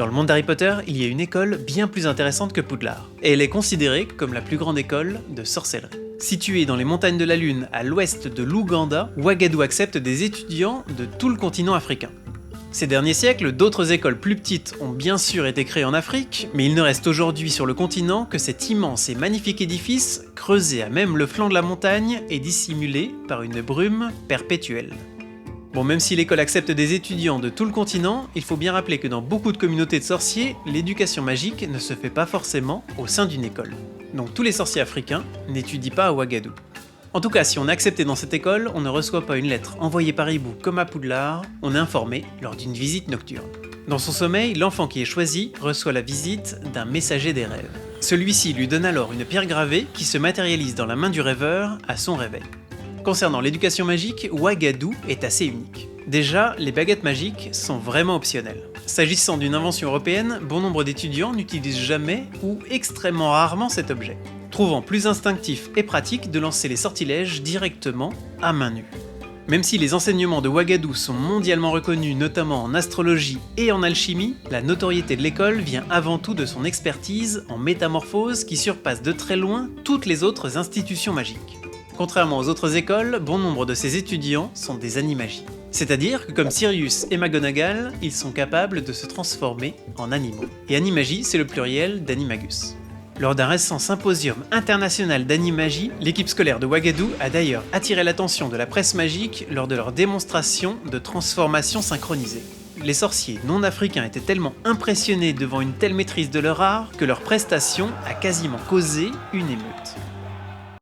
Dans le monde d'Harry Potter, il y a une école bien plus intéressante que Poudlard, et elle est considérée comme la plus grande école de sorcellerie. Située dans les montagnes de la Lune à l'ouest de l'Ouganda, Ouagadougou accepte des étudiants de tout le continent africain. Ces derniers siècles, d'autres écoles plus petites ont bien sûr été créées en Afrique, mais il ne reste aujourd'hui sur le continent que cet immense et magnifique édifice, creusé à même le flanc de la montagne et dissimulé par une brume perpétuelle. Bon, même si l'école accepte des étudiants de tout le continent, il faut bien rappeler que dans beaucoup de communautés de sorciers, l'éducation magique ne se fait pas forcément au sein d'une école. Donc tous les sorciers africains n'étudient pas à Ouagadougou. En tout cas, si on est accepté dans cette école, on ne reçoit pas une lettre envoyée par hibou comme à Poudlard, on est informé lors d'une visite nocturne. Dans son sommeil, l'enfant qui est choisi reçoit la visite d'un messager des rêves. Celui-ci lui donne alors une pierre gravée qui se matérialise dans la main du rêveur à son réveil. Concernant l'éducation magique, Ouagadougou est assez unique. Déjà, les baguettes magiques sont vraiment optionnelles. S'agissant d'une invention européenne, bon nombre d'étudiants n'utilisent jamais ou extrêmement rarement cet objet, trouvant plus instinctif et pratique de lancer les sortilèges directement à main nue. Même si les enseignements de Ouagadougou sont mondialement reconnus, notamment en astrologie et en alchimie, la notoriété de l'école vient avant tout de son expertise en métamorphose qui surpasse de très loin toutes les autres institutions magiques. Contrairement aux autres écoles, bon nombre de ces étudiants sont des animagies. C'est-à-dire que comme Sirius et McGonagall, ils sont capables de se transformer en animaux. Et animagie, c'est le pluriel d'animagus. Lors d'un récent symposium international d'animagie, l'équipe scolaire de Ouagadougou a d'ailleurs attiré l'attention de la presse magique lors de leur démonstration de transformation synchronisée. Les sorciers non africains étaient tellement impressionnés devant une telle maîtrise de leur art que leur prestation a quasiment causé une émeute.